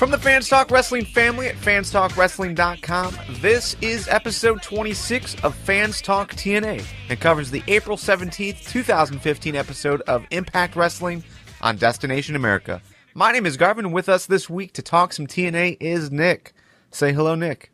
From the Fans Talk Wrestling family at fanstalkwrestling.com, this is episode 26 of Fans Talk TNA and covers the April 17th, 2015 episode of Impact Wrestling on Destination America. My name is Garvin, and with us this week to talk some TNA is Nick. Say hello, Nick.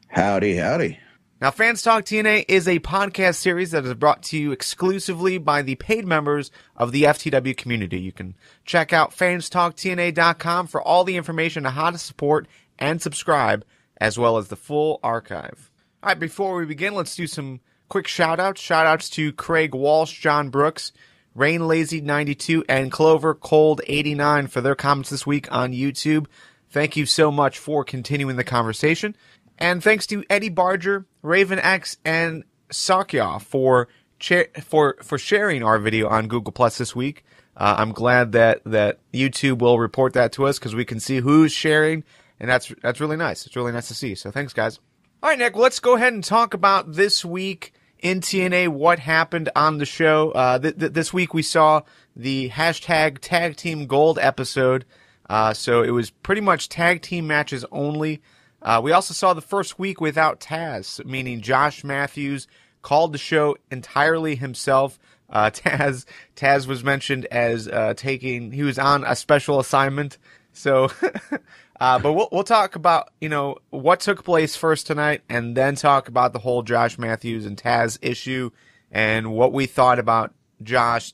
Howdy, howdy. Now, Fans Talk TNA is a podcast series that is brought to you exclusively by the paid members of the FTW community. You can check out fanstalktna.com for all the information on how to support and subscribe, as well as the full archive. All right, before we begin, let's do some quick shout-outs. Shout-outs to Craig Walsh, John Brooks, Rain Lazy 92, and Clover Cold 89 for their comments this week on YouTube. Thank you so much for continuing the conversation. And thanks to Eddie Barger, Raven X, and Sakya for sharing our video on Google Plus this week. I'm glad that YouTube will report that to us because we can see who's sharing, and that's really nice. It's really nice to see. So thanks, guys. All right, Nick, let's go ahead and talk about this week in TNA, what happened on the show. This week we saw the hashtag Tag Team Gold episode. So it was pretty much tag team matches only. We also saw the first week without Taz, meaning Josh Matthews called the show entirely himself. Taz was mentioned as he was on a special assignment. So, but we'll talk about, what took place first tonight and then talk about the whole Josh Matthews and Taz issue and what we thought about Josh,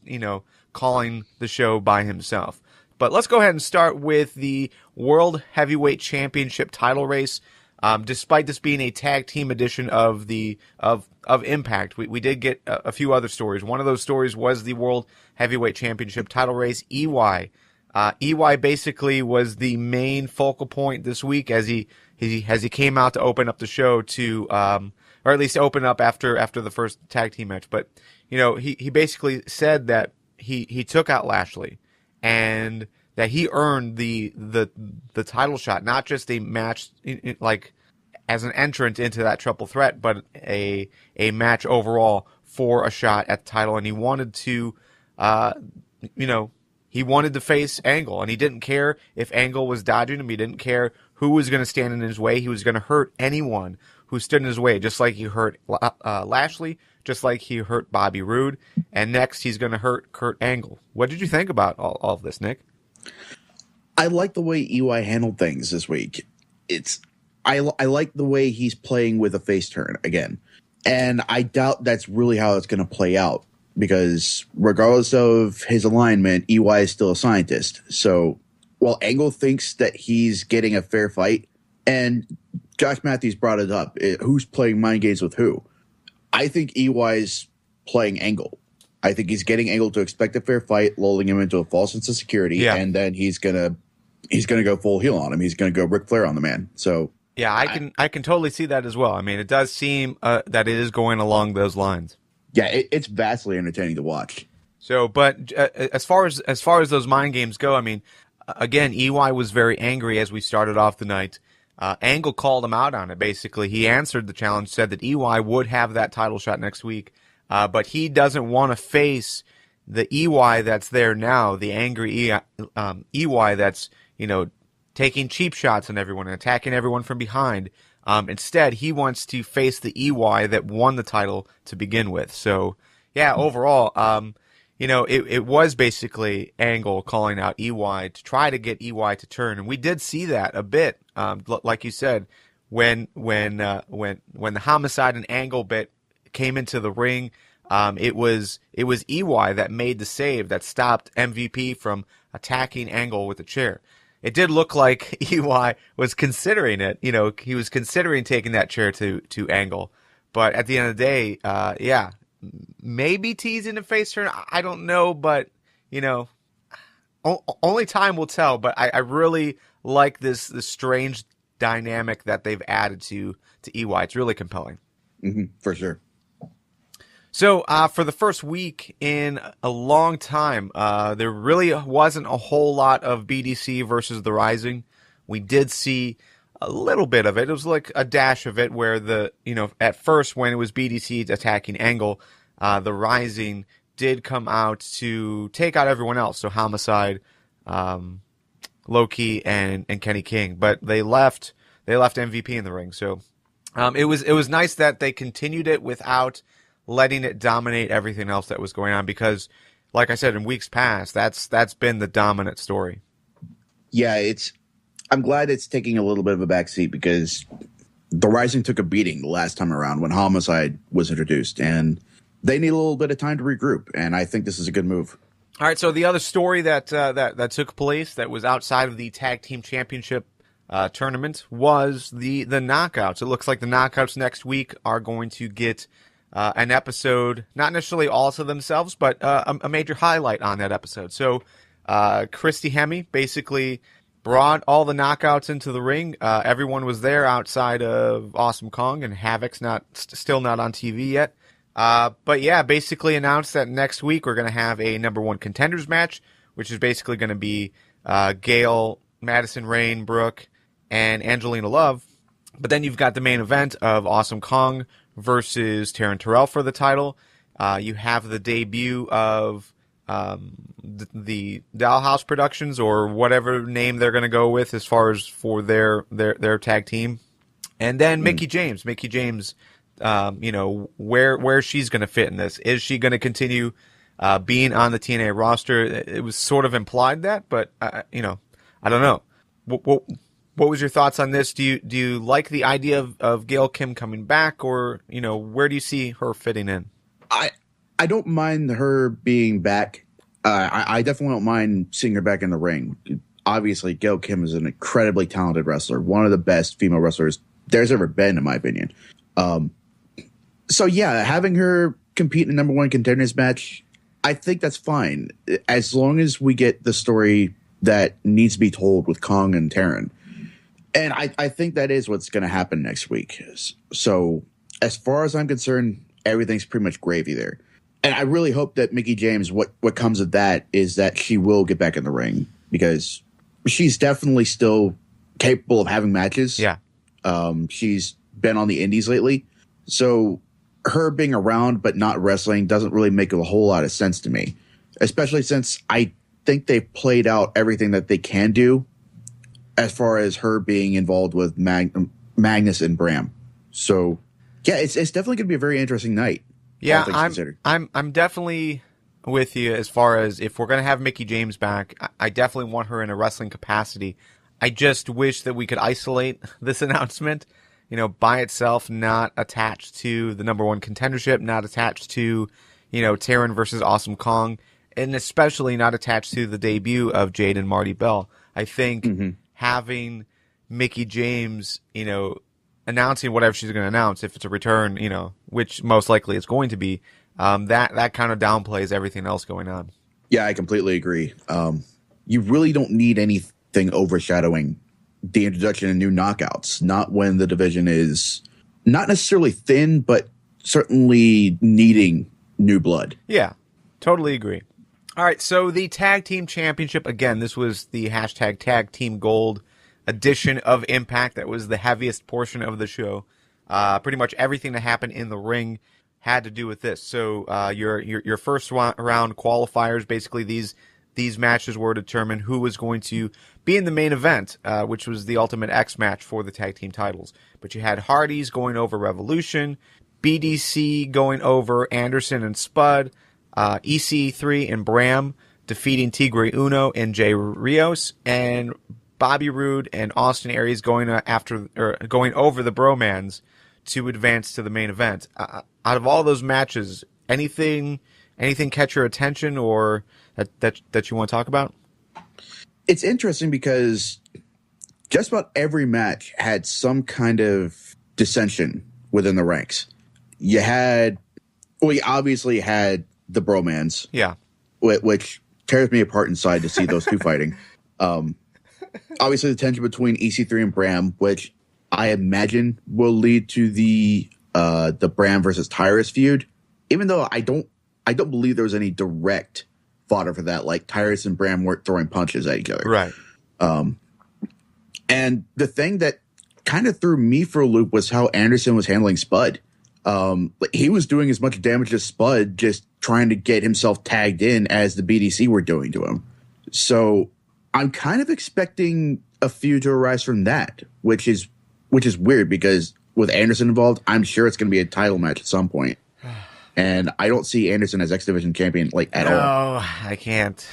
calling the show by himself. But let's go ahead and start with the World Heavyweight Championship title race. Despite this being a tag team edition of Impact, we did get a few other stories. One of those stories was the World Heavyweight Championship title race. EY basically was the main focal point this week as he came out to open up the show to, or at least open up after the first tag team match. But he basically said that he took out Lashley, and that he earned the title shot, not just a match like as an entrant into that triple threat, but a match overall for a shot at the title. And he wanted to, he wanted to face Angle, and he didn't care if Angle was dodging him. He didn't care who was going to stand in his way. He was going to hurt anyone who stood in his way, just like he hurt Lashley, just like he hurt Bobby Roode, and next he's going to hurt Kurt Angle. What did you think about all of this, Nick? I like the way EY handled things this week. I like the way he's playing with a face turn again. And I doubt that's really how it's going to play out, because regardless of his alignment, EY is still a scientist. So while Angle thinks that he's getting a fair fight, and Josh Matthews brought it up, who's playing mind games with who? I think EY's playing Angle. I think he's getting Angle to expect a fair fight, lulling him into a false sense of security, and then he's gonna go full heel on him. He's gonna go Ric Flair on the man. So yeah, I can totally see that as well. I mean, it does seem that it is going along those lines. Yeah, it's vastly entertaining to watch. So, but as far as those mind games go, I mean, again, EY was very angry as we started off the night. Angle called him out on it, basically. He answered the challenge, said that EY would have that title shot next week, but he doesn't want to face the EY that's there now, the angry EY that's, taking cheap shots on everyone and attacking everyone from behind. Instead, he wants to face the EY that won the title to begin with. So, yeah, overall, it was basically Angle calling out EY to try to get EY to turn, and we did see that a bit. Like you said, when the Homicide and Angle bit came into the ring, it was EY that made the save that stopped MVP from attacking Angle with a chair. It did look like EY was considering it. He was considering taking that chair to Angle, but at the end of the day, maybe teasing a face turn. I don't know, but only time will tell. But I really like this strange dynamic that they've added to EY. It's really compelling. For sure. So for the first week in a long time, there really wasn't a whole lot of BDC versus the Rising. We did see a little bit of it. It was like a dash of it where at first when it was BDC attacking Angle, the Rising did come out to take out everyone else. So Homicide, Low-Ki and Kenny King, but they left MVP in the ring. So it was nice that they continued it without letting it dominate everything else that was going on, because, like I said, in weeks past, that's been the dominant story. Yeah, I'm glad it's taking a little bit of a backseat, because the Rising took a beating the last time around when Homicide was introduced, and they need a little bit of time to regroup, and I think this is a good move. All right, so the other story that took place that was outside of the Tag Team Championship tournament was the Knockouts. It looks like the Knockouts next week are going to get an episode, not necessarily all to themselves, but a major highlight on that episode. So Christy Hemme basically brought all the Knockouts into the ring. Everyone was there outside of Awesome Kong, and Havoc's still not on TV yet. But yeah, basically announced that next week we're going to have a number one contenders match, which is basically going to be Gail, Madison Rayne, Brooke, and Angelina Love. But then you've got the main event of Awesome Kong versus Taryn Terrell for the title. You have the debut of the Dollhouse Productions, or whatever name they're going to go with as far as for their tag team. And then Mickie James. Where she's going to fit in this. Is she going to continue being on the TNA roster? It was sort of implied that, but I don't know. What was your thoughts on this? Do you like the idea of Gail Kim coming back, or where do you see her fitting in? I don't mind her being back. I definitely don't mind seeing her back in the ring. Obviously, Gail Kim is an incredibly talented wrestler, one of the best female wrestlers there's ever been, in my opinion. So yeah, having her compete in a number one contenders match, I think that's fine, as long as we get the story that needs to be told with Kong and Taryn. And I think that is what's going to happen next week. So as far as I'm concerned, everything's pretty much gravy there. And I really hope that Mickie James, what comes of that is that she will get back in the ring, because she's definitely still capable of having matches. Yeah. She's been on the indies lately. So her being around but not wrestling doesn't really make a whole lot of sense to me, especially since I think they've played out everything that they can do as far as her being involved with Magnus and Bram. So yeah, it's definitely going to be a very interesting night. Yeah, I'm definitely with you as far as if we're going to have Mickie James back. I definitely want her in a wrestling capacity. I just wish that we could isolate this announcement, by itself, not attached to the number one contendership, not attached to, Taryn versus Awesome Kong, and especially not attached to the debut of Jade and Marty Bell. I think having Mickie James, announcing whatever she's going to announce, if it's a return, which most likely it's going to be, that kind of downplays everything else going on. Yeah, I completely agree. You really don't need anything overshadowing the introduction of new knockouts, not when the division is not necessarily thin, but certainly needing new blood. Yeah, totally agree. All right, so the Tag Team Championship, again, this was the hashtag Tag Team Gold edition of Impact. That was the heaviest portion of the show. Pretty much everything that happened in the ring had to do with this. So your first round qualifiers, basically these matches were to determine who was going to be in the main event, which was the Ultimate X match for the tag team titles. But you had Hardys going over Revolution, BDC going over Anderson and Spud, EC3 and Bram defeating Tigre Uno and Jay Rios, and Bobby Roode and Austin Aries going over the Bromance to advance to the main event. Out of all those matches, anything catch your attention or that you want to talk about? It's interesting because just about every match had some kind of dissension within the ranks. You obviously had the Bromance. Yeah. Which tears me apart inside to see those two fighting. Obviously the tension between EC3 and Bram, which I imagine will lead to the Bram versus Tyrus feud, even though I don't believe there was any direct fodder for that. Like Tyrus and Bram weren't throwing punches at each other. Right. And the thing that kind of threw me for a loop was how Anderson was handling Spud. He was doing as much damage as Spud, just trying to get himself tagged in as the BDC were doing to him. So I'm kind of expecting a feud to arise from that, which is weird because with Anderson involved, I'm sure it's going to be a title match at some point. And I don't see Anderson as X Division champion at all. No, I can't.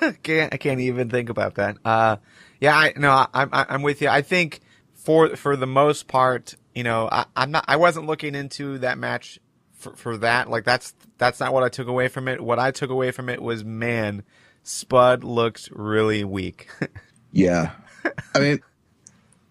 I can't even think about that. I'm with you. I think for the most part, I wasn't looking into that match for that. Like that's not what I took away from it. What I took away from it was, man, Spud looks really weak. Yeah. I mean,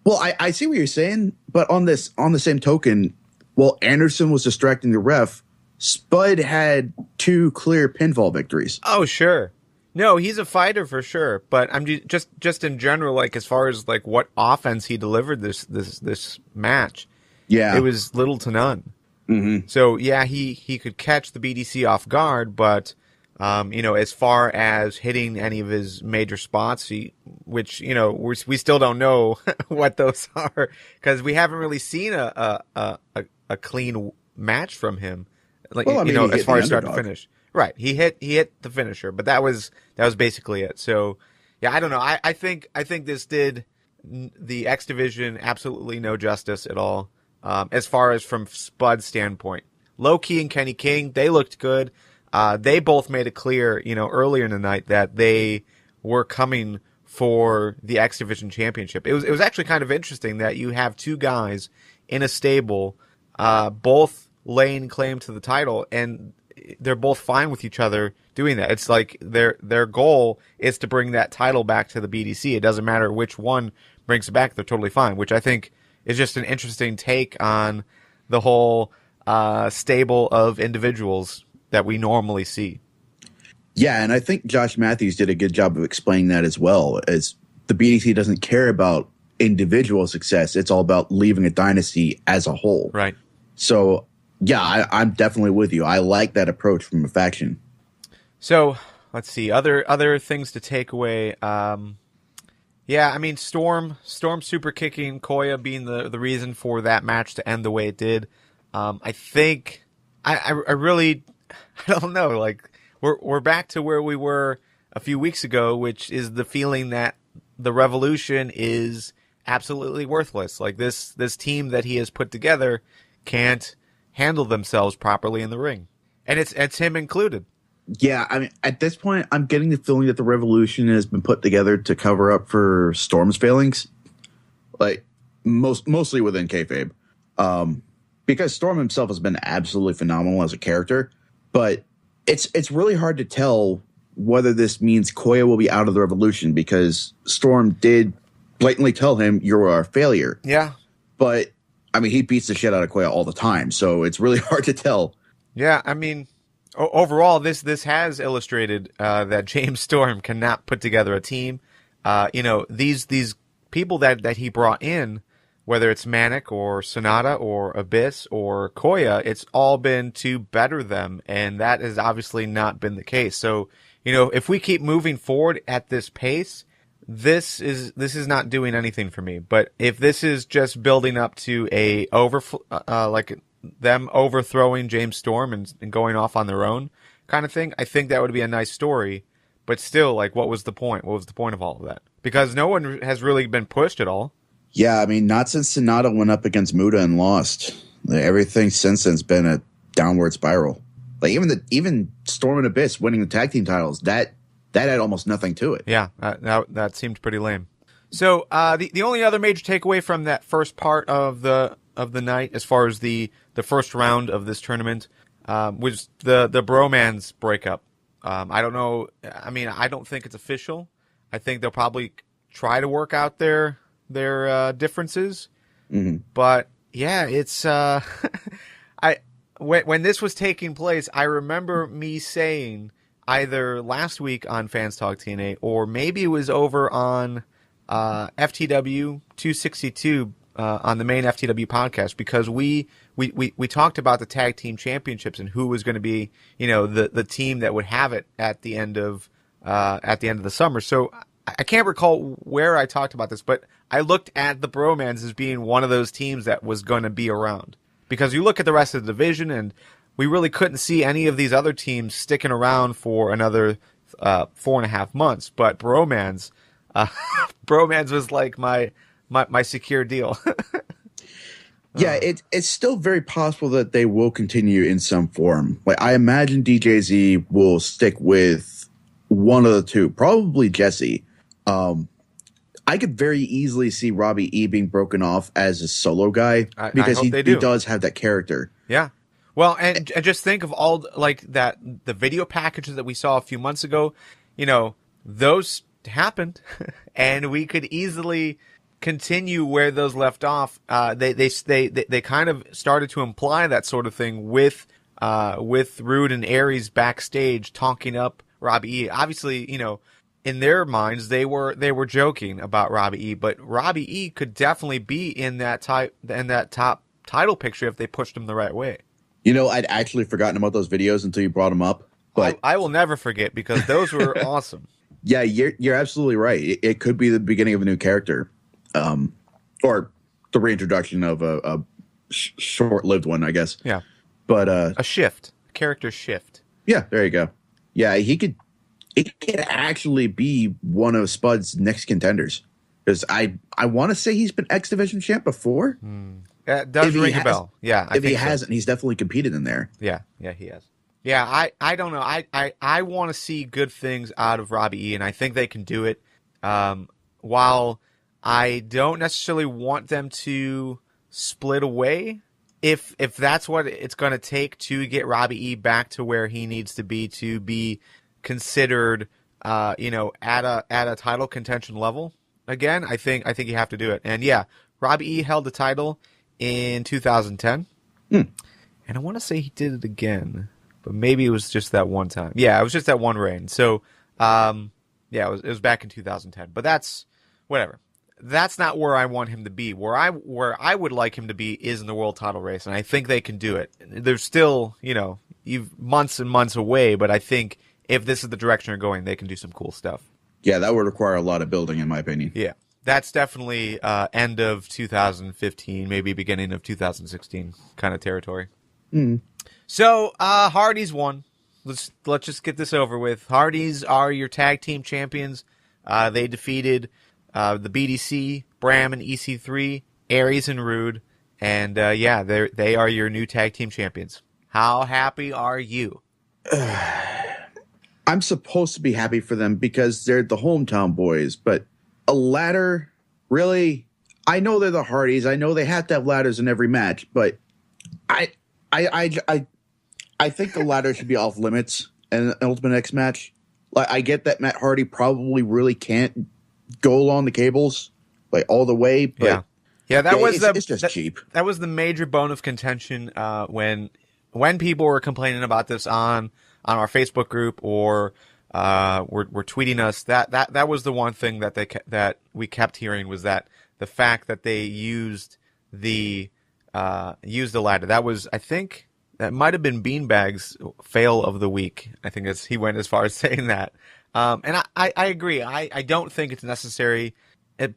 well, I see what you're saying, but on the same token, while Anderson was distracting the ref, Spud had 2 clear pinfall victories. Oh, sure. No, he's a fighter for sure, but I'm just in general, like as far as like what offense he delivered this match, yeah, it was little to none. Mm-hmm. So yeah, he could catch the BDC off guard, but as far as hitting any of his major spots, we still don't know what those are because we haven't really seen a clean match from him. Like as far as start to finish. Right, he hit the finisher, but that was basically it. So, yeah, I don't know. I think this did the X Division absolutely no justice at all. As far as from Spud's standpoint, Low Key and Kenny King, they looked good. They both made it clear, earlier in the night that they were coming for the X Division championship. It was actually kind of interesting that you have 2 guys in a stable, both laying claim to the title, and they're both fine with each other doing that. It's like their goal is to bring that title back to the BDC. It doesn't matter which one brings it back; they're totally fine. Which I think is just an interesting take on the whole stable of individuals that we normally see. Yeah, and I think Josh Matthews did a good job of explaining that as well. As the BDC doesn't care about individual success; it's all about leaving a dynasty as a whole. Right. So. Yeah, I'm definitely with you. I like that approach from a faction. So let's see other things to take away. Storm super kicking Koya being the reason for that match to end the way it did. I think I really I don't know. Like we're back to where we were a few weeks ago, which is the feeling that the Revolution is absolutely worthless. Like this team that he has put together can't handle themselves properly in the ring, and it's him included. Yeah, I mean, at this point, I'm getting the feeling that the Revolution has been put together to cover up for Storm's failings, like mostly within kayfabe, because Storm himself has been absolutely phenomenal as a character, but it's really hard to tell whether this means Koya will be out of the Revolution because Storm did blatantly tell him you're a failure. Yeah, but. I mean, he beats the shit out of Koya all the time, so it's really hard to tell. Yeah, I mean, overall, this has illustrated that James Storm cannot put together a team. These people that he brought in, whether it's Manic or Sonata or Abyss or Koya, it's all been to better them, and that has obviously not been the case. So, if we keep moving forward at this pace, this is not doing anything for me. But if this is just building up to like them overthrowing James Storm and going off on their own kind of thing, I think that would be a nice story. But still, like, what was the point? What was the point of all of that? Because no one has really been pushed at all. Yeah, I mean, not since Sonata went up against Muda and lost. Everything since then's been a downward spiral. Like even Storm and Abyss winning the tag team titles, that had almost nothing to it. Yeah, that seemed pretty lame. So the only other major takeaway from that first part of the night, as far as the first round of this tournament, was the Bromance breakup. I don't know. I mean, I don't think it's official. I think they'll probably try to work out their differences. Mm-hmm. But yeah, it's when this was taking place, I remember me saying, either last week on Fans Talk TNA, or maybe it was over on FTW026 on the main FTW podcast, because we talked about the tag team championships and who was going to be, the team that would have it at the end of the summer. So I can't recall where I talked about this, but I looked at the Bromance as being one of those teams that was going to be around, because you look at the rest of the division and we really couldn't see any of these other teams sticking around for another 4.5 months. But Bromance, Bromance was like my secure deal. Yeah, it's still very possible that they will continue in some form. Like, I imagine DJZ will stick with one of the two, probably Jesse. I could very easily see Robbie E being broken off as a solo guy because he does have that character. Yeah. Well, and just think of all like that the video packages that we saw a few months ago. You know, those happened, and we could easily continue where those left off. They kind of started to imply that sort of thing with Rude and Aries backstage talking up Robbie E. Obviously, you know, in their minds they were joking about Robbie E, but Robbie E could definitely be in that top title picture if they pushed him the right way. You know, I'd actually forgotten about those videos until you brought them up. But I will never forget because those were awesome. Yeah, you're absolutely right. It could be the beginning of a new character, or the reintroduction of a short-lived one, I guess. Yeah, but a character shift. Yeah, there you go. Yeah, it could actually be one of Spud's next contenders, because I want to say he's been X Division champ before. That does ring a bell. Yeah, if he hasn't, he's definitely competed in there. Yeah, he has. Yeah, I don't know. I want to see good things out of Robbie E, and I think they can do it. While I don't necessarily want them to split away, if that's what it's going to take to get Robbie E back to where he needs to be considered, at a title contention level again, I think you have to do it. And yeah, Robbie E held the title in 2010, and I want to say he did it again. But maybe it was just that one time. Yeah, it was just that one reign. So, it was back in 2010. But that's whatever. That's not where I want him to be. Where I would like him to be is in the world title race, and I think they can do it. There's still, you've months and months away, but I think if this is the direction they're going, they can do some cool stuff. Yeah, that would require a lot of building, in my opinion. Yeah, that's definitely end of 2015, maybe beginning of 2016 kind of territory. So, Hardys won. Let's just get this over with. Hardys are your tag team champions. They defeated the BDC, Bram and EC3, Aries and Rude, and they are your new tag team champions. How happy are you? I'm supposed to be happy for them because they're the hometown boys, but a ladder, really? I know they're the Hardys. I know they have to have ladders in every match, but I think the ladder should be off limits in an Ultimate X match. Like, I get that Matt Hardy probably really can't go along the cables like all the way, but it's just cheap. That was the major bone of contention when people were complaining about this on our Facebook group or were tweeting us. That was the one thing that we kept hearing, was that the fact that they used the ladder. That was, I think, that might have been Beanbag's fail of the week. I think he went as far as saying that. And I agree. I don't think it's necessary.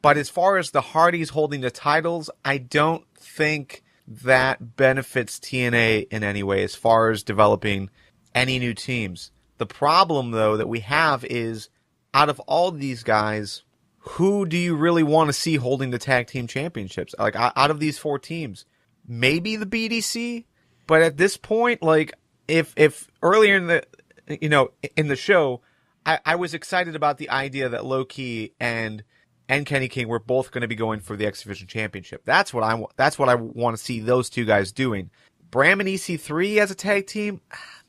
But as far as the Hardys holding the titles, I don't think that benefits TNA in any way as far as developing any new teams. The problem, though, that we have is, out of all these guys, who do you really want to see holding the tag team championships? Like, out of these 4 teams, maybe the BDC? But at this point, like, if earlier in the show, I was excited about the idea that Low Key and Kenny King were both going to be going for the X Division Championship. That's what I want to see those two guys doing. Bram and EC3 as a tag team,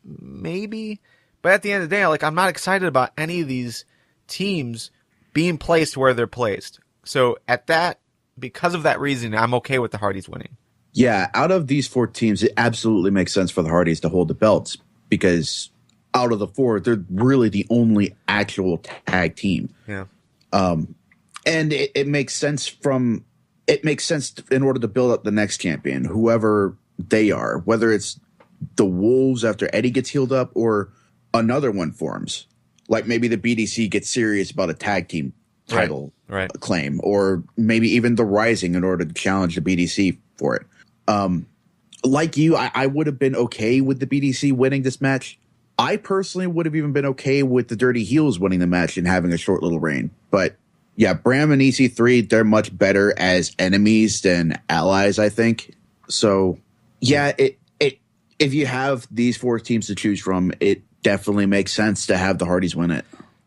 maybe. But at the end of the day, like, I'm not excited about any of these teams being placed where they're placed. So because of that reason, I'm okay with the Hardys winning. Yeah, out of these 4 teams, it absolutely makes sense for the Hardys to hold the belts, because out of the 4, they're really the only actual tag team. Yeah. And it makes sense in order to build up the next champion, whoever they are, whether it's the Wolves after Eddie gets healed up or another one forms. Like, maybe the BDC gets serious about a tag team title claim, or maybe even the Rising in order to challenge the BDC for it. Like you, I would have been okay with the BDC winning this match, I personally would have even been okay with the Dirty Heels winning the match and having a short little reign. But yeah, Bram and EC3, they're much better as enemies than allies, I think. So yeah, if you have these 4 teams to choose from, it definitely makes sense to have the Hardys win it.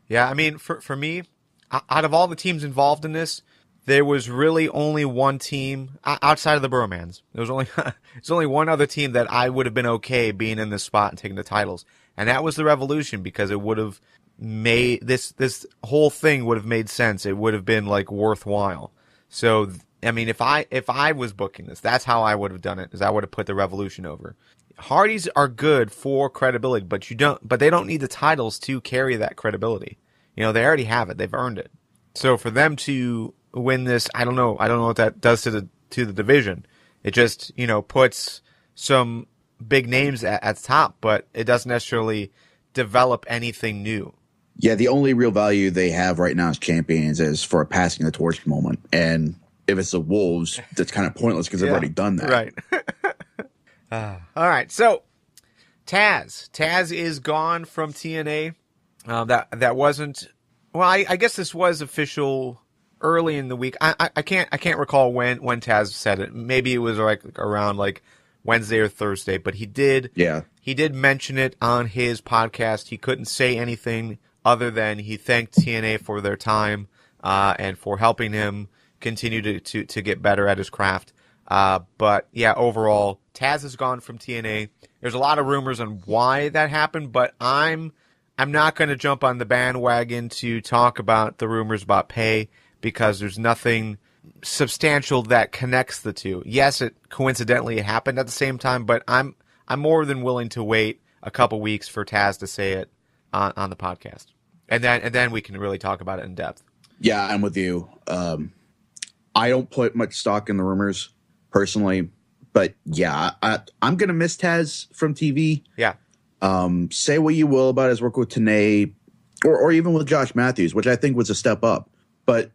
Yeah, I mean, for me, out of all the teams involved in this, there was really only one team outside of the Bromance. There's only one other team that I would have been okay being in this spot and taking the titles, and that was the Revolution, because it would have made this whole thing would have made sense. It would have been like worthwhile. So I mean, if I was booking this, that's how I would have done it. Is I would have put the Revolution over. Hardys are good for credibility, but they don't need the titles to carry that credibility. You know, they already have it. They've earned it. So for them to win this, I don't know what that does to the division. It just, you know, puts some big names at the top, but it doesn't necessarily develop anything new. Yeah, the only real value they have right now as champions is for a passing the torch moment. And if it's the Wolves, that's kind of pointless because they've already done that. Right. All right, so Taz is gone from TNA. That wasn't, well, I guess this was official early in the week. I can't recall when Taz said it. Maybe it was like around like Wednesday or Thursday, but he did mention it on his podcast. He couldn't say anything other than he thanked TNA for their time and for helping him continue to get better at his craft. But yeah, overall, Taz has gone from TNA. There's a lot of rumors on why that happened, but I'm not going to jump on the bandwagon to talk about the rumors about pay, because there's nothing substantial that connects the two. Yes, it coincidentally happened at the same time, but I'm more than willing to wait a couple weeks for Taz to say it on the podcast, and then we can really talk about it in depth. Yeah, I'm with you. I don't put much stock in the rumors personally, but yeah, I'm gonna miss Taz from TV. Yeah. Say what you will about his work with TNA or even with Josh Matthews, which I think was a step up, but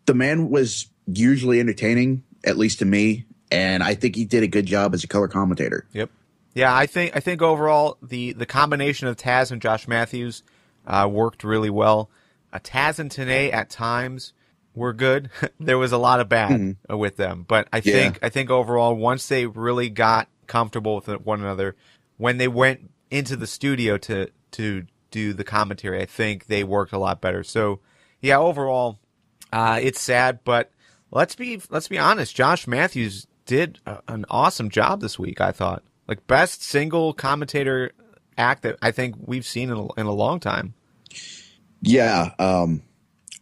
the man was usually entertaining, at least to me, and I think he did a good job as a color commentator. Yep. Yeah, I think overall the combination of Taz and Josh Matthews worked really well. Taz and TNA at times were good. There was a lot of bad with them, but I think overall, once they really got comfortable with one another, when they went into the studio to do the commentary, I think they worked a lot better. So yeah, overall, it's sad, but let's be honest. Josh Matthews did an awesome job this week. I thought, like, best single commentator act that I think we've seen in a long time. Yeah.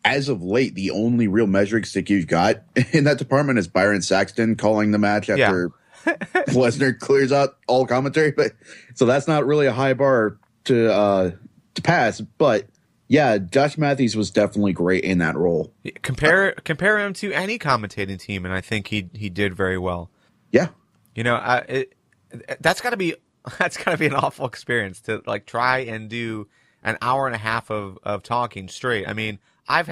As of late, the only real measuring stick you've got in that department is Byron Saxton calling the match after Lesnar clears out all commentary. But so that's not really a high bar to pass. But yeah, Josh Matthews was definitely great in that role. Compare him to any commentating team, and I think he did very well. Yeah, you know, that's got to be an awful experience to like try and do an hour and a half of talking straight. I mean, I've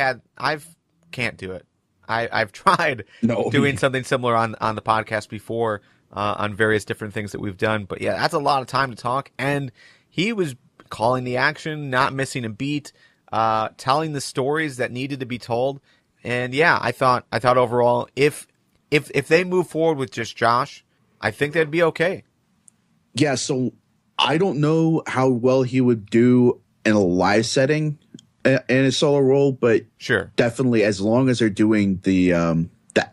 can't do it. I've tried doing something similar on the podcast before on various different things that we've done. But yeah, that's a lot of time to talk. And he was calling the action, not missing a beat, telling the stories that needed to be told. And yeah, I thought overall, if they move forward with just Josh, I think they'd be okay. Yeah. So I don't know how well he would do in a live setting in a solo role, but sure, definitely as long as they're doing the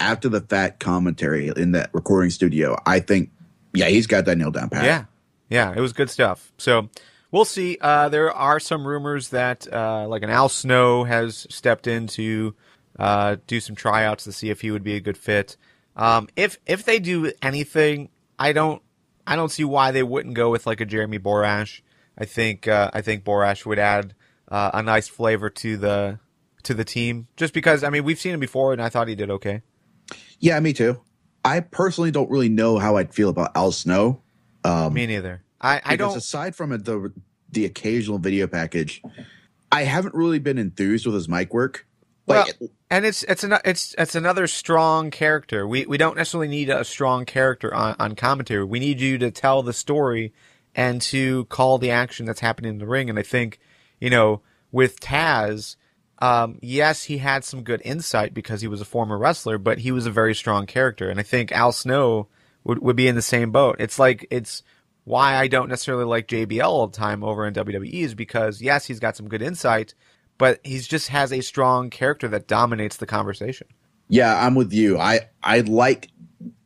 after the fact commentary in that recording studio, I think he's got that nailed down pat. Yeah, it was good stuff. So we'll see. There are some rumors that like an Al Snow has stepped in to do some tryouts to see if he would be a good fit. If they do anything, I don't see why they wouldn't go with like a Jeremy Borash. I think Borash would add a nice flavor to the team, just because, I mean, we've seen him before and I thought he did okay. Yeah, me too. I personally don't really know how I'd feel about Al Snow. Me neither. I don't. Aside from the occasional video package, I haven't really been enthused with his mic work. Like, well, and it's another strong character. We don't necessarily need a strong character on commentary. We need you to tell the story and to call the action that's happening in the ring. And I think, with Taz, yes, he had some good insight because he was a former wrestler, but he was a very strong character. And I think Al Snow would be in the same boat. It's why I don't necessarily like JBL all the time over in WWE is because, yes, he's got some good insight, but he just has a strong character that dominates the conversation. Yeah, I'm with you. I like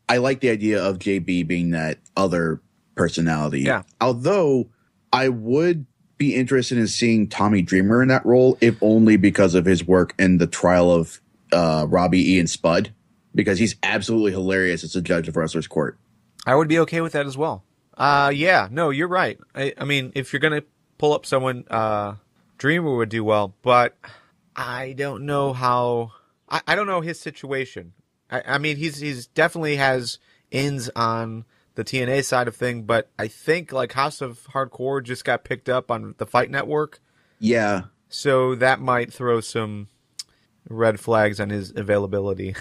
the idea of JB being that other personality. Yeah. Although I would be interested in seeing Tommy Dreamer in that role, if only because of his work in the trial of Robbie E and Spud, because he's absolutely hilarious as a judge of Wrestler's Court. I would be okay with that as well. Yeah, no, you're right. I mean, if you're going to pull up someone, Dreamer would do well, but I don't know how... I don't know his situation. I mean, he's definitely has ins on the TNA side of thing, but I think like House of Hardcore just got picked up on the Fight Network. Yeah. So that might throw some red flags on his availability.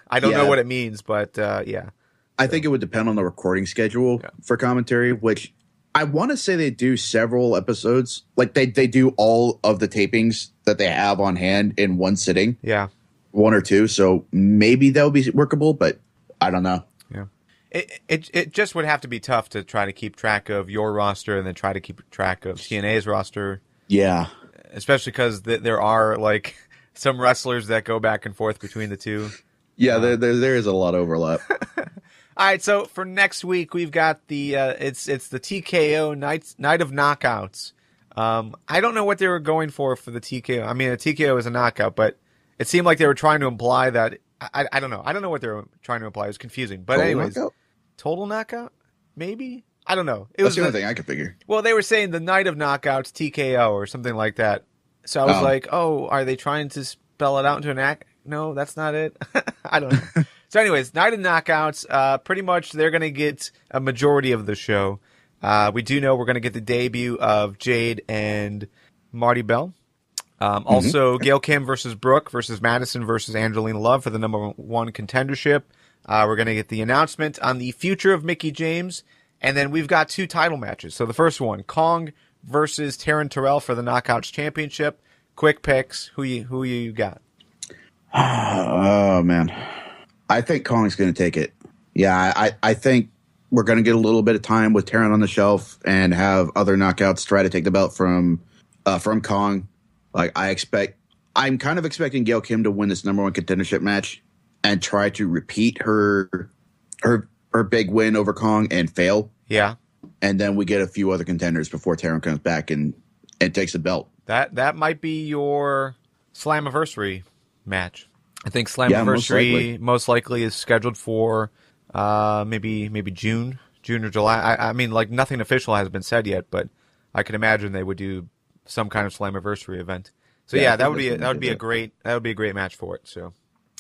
I don't know what it means, but yeah. I think it would depend on the recording schedule for commentary, which I want to say they do several episodes. Like they do all of the tapings that they have on hand in one sitting. Yeah. One or two. So maybe that would be workable, but I don't know. Yeah. It just would have to be tough to try to keep track of your roster and then try to keep track of TNA's roster. Yeah. Especially because there are like some wrestlers that go back and forth between the two. Yeah, there is a lot of overlap. All right, so for next week we've got the it's the TKO night of knockouts. I don't know what they were going for the TKO. I mean, a TKO is a knockout, but it seemed like they were trying to imply that I don't know. I don't know what they were trying to imply. It was confusing. But anyways, total knockout? Maybe? I don't know. That's the only thing I could figure. Well, they were saying the night of knockouts TKO or something like that. So I was like, oh, are they trying to spell it out into an act? No, that's not it. I don't know. So anyways, night of knockouts, pretty much they're going to get a majority of the show. We do know we're going to get the debut of Jade and Marty Bell. Also, Gail Kim versus Brooke versus Madison versus Angelina Love for the #1 contendership. We're going to get the announcement on the future of Mickie James. And then we've got 2 title matches. So the first one, Kong versus Taryn Terrell for the Knockouts Championship. Quick picks. Who you got? Oh, man. I think Kong's going to take it. Yeah, I think we're going to get a little bit of time with Taryn on the shelf and have other knockouts try to take the belt from Kong. Like I'm kind of expecting Gail Kim to win this #1 contendership match and try to repeat her big win over Kong and fail. Yeah. And then we get a few other contenders before Taryn comes back and takes the belt. That might be your Slammiversary match. I think Slammiversary most likely is scheduled for maybe June or July. I mean, like nothing official has been said yet, but I can imagine they would do some kind of Slammiversary event. So yeah, that would be a great match for it. So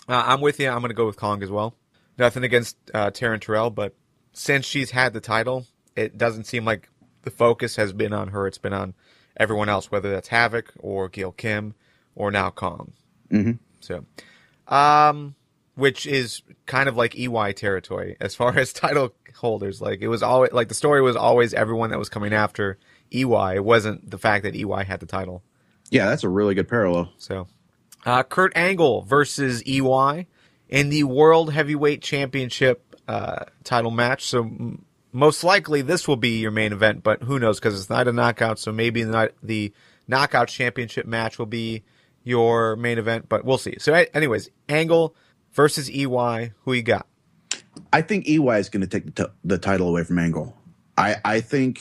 I'm with you. I'm going to go with Kong as well. Nothing against Taryn Terrell, but since she's had the title, it doesn't seem like the focus has been on her. It's been on everyone else, whether that's Havoc or Gail Kim or now Kong. Mm-hmm. So, which is kind of like EY territory as far as title holders. Like it was always like the story was always everyone that was coming after EY. It wasn't the fact that EY had the title. Yeah, that's a really good parallel. So, Kurt Angle versus EY in the World Heavyweight Championship title match. So most likely this will be your main event, but who knows because it's not a knockout. So maybe the Knockout Championship match will be your main event, but we'll see. So anyways, Angle versus EY. Who you got? I think EY is going to take the title away from Angle. I think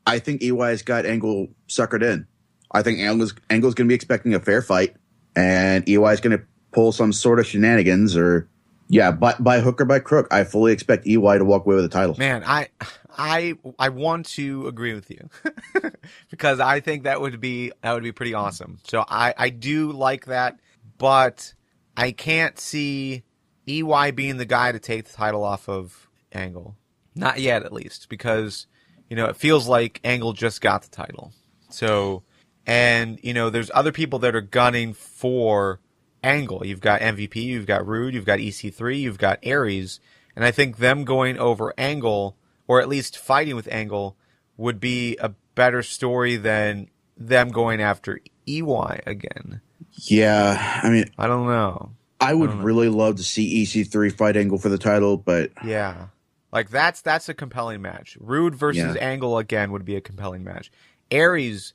EY's got Angle suckered in. I think Angle's going to be expecting a fair fight, and EY's going to pull some sort of shenanigans or, by hook or by crook. I fully expect EY to walk away with the title. Man, I want to agree with you because I think that would be pretty awesome. So I do like that, but I can't see EY being the guy to take the title off of Angle. Not yet, at least, because it feels like Angle just got the title. So, and there's other people that are gunning for Angle. You've got MVP, you've got Rude, you've got EC3, you've got Aries, and I think them going over Angle, or at least fighting with Angle, would be a better story than them going after EY again. Yeah, I mean, I don't know. I would really love to see EC3 fight Angle for the title, but yeah, like that's a compelling match. Rude versus Angle again would be a compelling match. Aries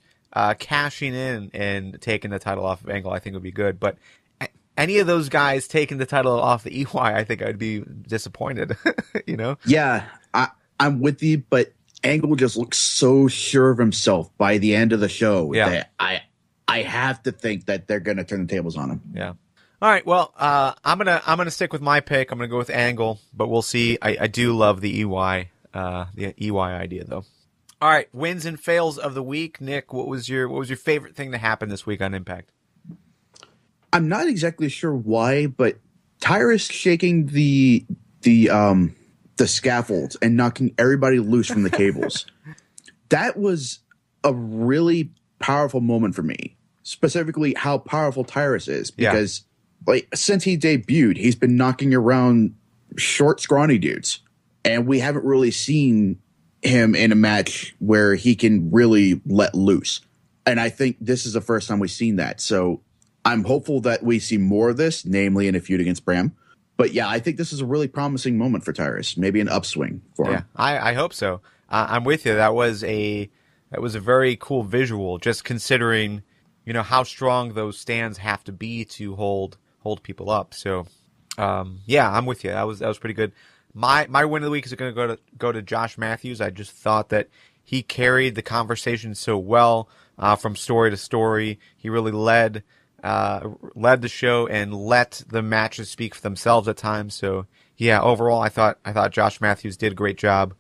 cashing in and taking the title off of Angle, I think would be good. But any of those guys taking the title off the EY, I think I'd be disappointed. You know? Yeah, I'm with you, but Angle just looks so sure of himself by the end of the show that I have to think that they're going to turn the tables on him. Yeah. All right. Well, I'm gonna stick with my pick. I'm gonna go with Angle, but we'll see. I do love the EY idea though. All right. Wins and fails of the week. Nick, what was your favorite thing to happen this week on Impact? I'm not exactly sure why, but Tyrus shaking the scaffolds and knocking everybody loose from the cables. That was a really powerful moment for me. Specifically, how powerful Tyrus is, because like since he debuted, he's been knocking around short, scrawny dudes, and we haven't really seen him in a match where he can really let loose. And I think this is the first time we've seen that. So I'm hopeful that we see more of this, namely in a feud against Bram. But yeah, I think this is a really promising moment for Tyrus. Maybe an upswing for him. Yeah, I hope so. I'm with you. That was a very cool visual, just considering, you know, how strong those stands have to be to hold people up. So, yeah, I'm with you. That was pretty good. My win of the week is going to go to Josh Matthews. I just thought that he carried the conversation so well from story to story. He really led the show and let the matches speak for themselves at times. So yeah, overall, I thought Josh Matthews did a great job.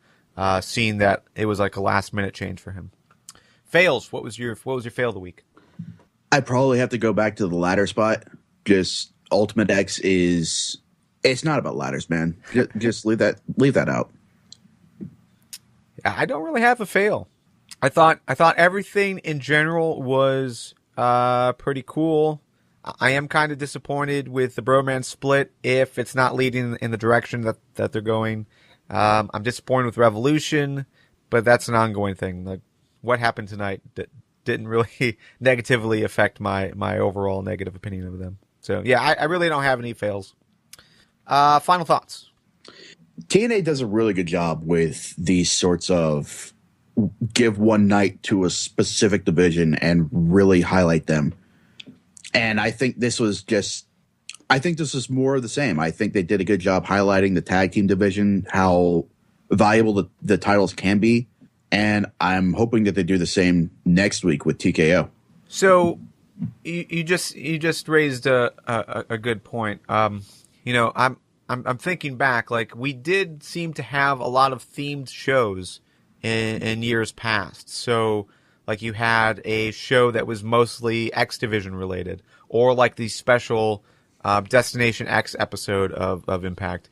Seeing that it was like a last minute change for him. Fails. What was your fail of the week? I probably have to go back to the ladder spot. Just Ultimate X it's not about ladders, man. Just leave that out. I don't really have a fail. I thought everything in general was pretty cool. I am kind of disappointed with the Bromance split if it's not leading in the direction that they're going. I'm disappointed with Revolution, but that's an ongoing thing. Like what happened tonight didn't really negatively affect my overall negative opinion of them. So yeah, I really don't have any fails. Final thoughts. TNA does a really good job with these sorts of give one night to a specific division and really highlight them. And I think this was more of the same. I think they did a good job highlighting the tag team division, how valuable the titles can be. And I'm hoping that they do the same next week with TKO. So you just raised a good point. You know, I'm thinking back, like we did seem to have a lot of themed shows in years past. So like you had a show that was mostly X Division related, or like the special Destination X episode of Impact.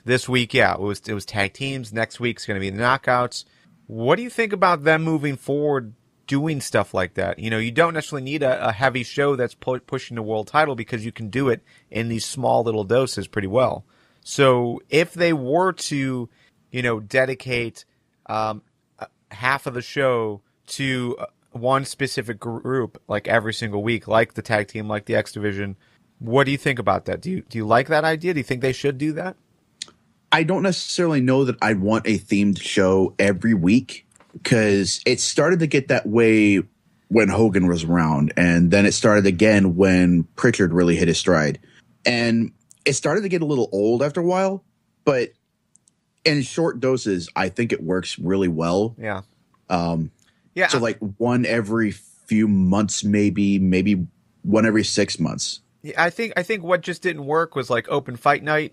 This week, yeah, it was tag teams. Next week's going to be the knockouts. What do you think about them moving forward, doing stuff like that? You know, you don't necessarily need a heavy show that's pushing the world title because you can do it in these small little doses pretty well. So if they were to, you know, dedicate half of the show to one specific group, like every single week, like the tag team, like the X Division, what do you think about that? Do you like that idea? Do you think they should do that? I don't necessarily know that I want a themed show every week, because it started to get that way when Hogan was around, and then it started again when Pritchard really hit his stride. And it started to get a little old after a while, but in short doses, I think it works really well. Yeah. Yeah. So like one every few months, maybe one every 6 months. Yeah, I think what just didn't work was like open fight night.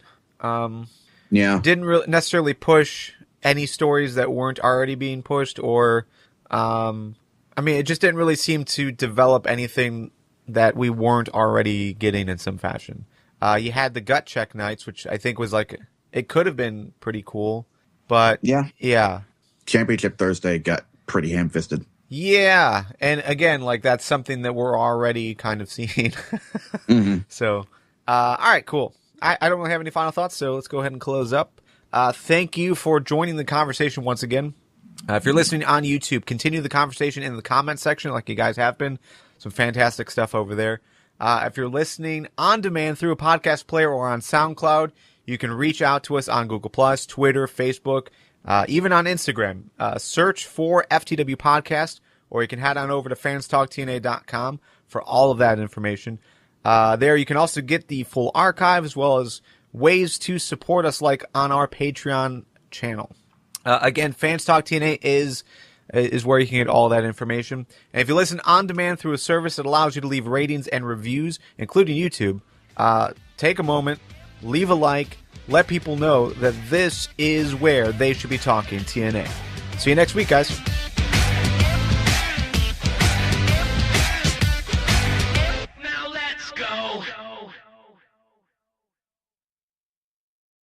Yeah. Didn't really necessarily push any stories that weren't already being pushed, or I mean, it just didn't really seem to develop anything that we weren't already getting in some fashion. You had the gut check nights, which I think was like, it could have been pretty cool, but yeah. Championship Thursday got pretty ham-fisted. Yeah, and again, like that's something that we're already kind of seeing. Mm-hmm. So, all right, cool. I don't really have any final thoughts, so let's go ahead and close up. Thank you for joining the conversation once again. If you're listening on YouTube, continue the conversation in the comment section like you guys have been. Some fantastic stuff over there. If you're listening on demand through a podcast player or on SoundCloud, you can reach out to us on Google+, Twitter, Facebook, even on Instagram. Search for FTW Podcast, or you can head on over to fanstalktna.com for all of that information. There you can also get the full archive as well as ways to support us like on our Patreon channel. Again, Fans Talk TNA is where you can get all that information. And if you listen on demand through a service that allows you to leave ratings and reviews, including YouTube, take a moment, leave a like, let people know that this is where they should be talking TNA. See you next week, guys.